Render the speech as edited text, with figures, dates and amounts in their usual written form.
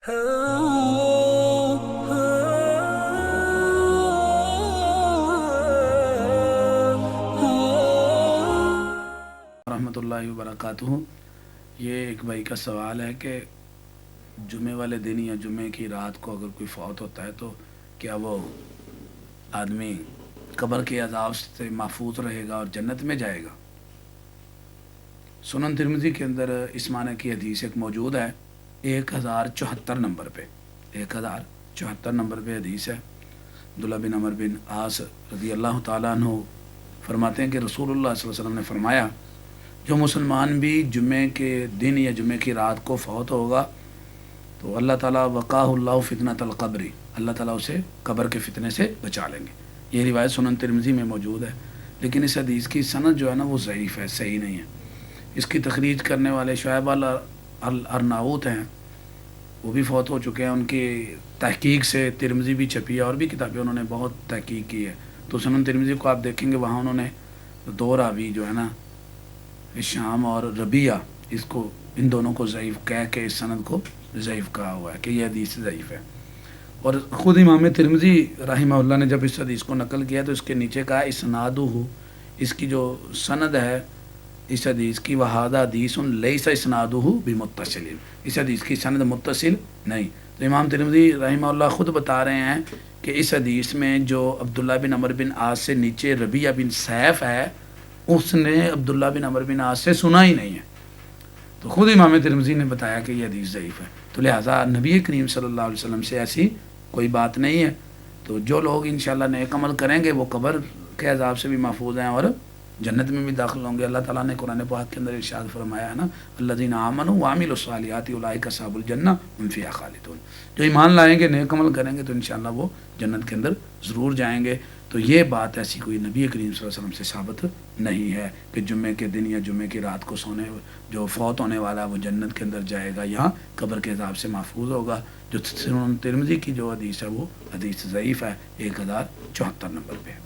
रहमतुल्लाहि व बरकातुहू। ये एक भाई का सवाल है कि जुमे वाले दिन या जुमे की रात को अगर कोई फौत होता है तो क्या वो आदमी कब्र के अज़ाब से महफूज रहेगा और जन्नत में जाएगा। सुनन तिरमिज़ी के अंदर इस माने की हदीस एक मौजूद है 1074 नंबर पे, 1074 नंबर पे हदीस है। अब्दुल्लाह बिन अमर बिन आस रज़ी अल्लाह ताला अन्हु फरमाते हैं कि रसूलुल्लाह सल्लल्लाहु अलैहि वसल्लम ने फरमाया, जो मुसलमान भी जुमे के दिन या जुमे की रात को फौत होगा तो अल्लाह ताला वक़ाहुल्लाहु फितनतल क़ब्री, अल्लाह ताला उसे कब्र के फितने से बचा लेंगे। ये रिवायत सुनन तिरमिज़ी में मौजूद है, लेकिन इस हदीस की सनद जो है ना वो ज़ईफ़ है, सही नहीं है। इसकी तखरीज करने वाले शुएब अल-अर्नाऊत हैं, वो भी फौत हो चुके हैं। उनकी तहकीक से तिरमिज़ी भी छपी है और भी किताबें उन्होंने बहुत तहकीक की है। तो सुनन तिरमिज़ी को आप देखेंगे वहाँ उन्होंने दो रावी जो है ना शाम और रबिया, इसको इन दोनों को ज़ईफ़ कह के इस सनद को ज़ईफ़ कहा हुआ है कि यह हदीस ज़ईफ़ है। और ख़ुद इमाम तिरमिज़ी रहमहुल्लाह ने जब इस हदीस को नकल किया तो इसके नीचे कहा इस्नादुहु, इसकी जो सनद है इस हदीस की, वहादा हदीसुन लैसा इस्नादुहु बिमुत्तसिलिन, इस हदीस की सनद मुत्तसिल नहीं। तो इमाम तिरमिज़ी रहमहुल्लाह ख़ुद बता रहे हैं कि इस हदीस में जो अब्दुल्ला बिन अमर बिन आस से नीचे रबिया बिन सैफ है, उसने अब्दुल्ला बिन अमर बिन आस से सुना ही नहीं है। तो ख़ुद इमाम तिरमिज़ी ने बताया कि यह हदीस ज़ईफ़ है। तो लिहाजा नबी करीम सल्लल्लाहु अलैहि वसल्लम से ऐसी कोई बात नहीं है। तो जो लोग इंशाअल्लाह नेक अमल करेंगे वो कब्र के अज़ाब से भी महफूज हैं और जन्नत में भी दाखिल होंगे। अल्लाह ताला ने कुरान पाक के अंदर इरशाद फरमाया है ना, अल्लज़ीना आमनू व अमिलुस्सालिहाति उलाइका अस्हाबुल जन्नह हुम फ़ीहा खालिदून। जो ईमान लाएंगे, नेक अमल करेंगे तो इंशाअल्लाह वो जन्नत के अंदर ज़रूर जाएंगे। तो ये बात ऐसी कोई नबी करीम सल्लल्लाहु अलैहि वसल्लम से साबित नहीं है कि जुम्मे के दिन या जुम्मे की रात को जो फौत होने वाला है वो जन्नत के अंदर जाएगा या कब्र के अज़ाब से महफूज होगा। जो सुनन तिरमिज़ी की जो हदीस है वो हदीस ज़ईफ़ है, 1074 नंबर पे।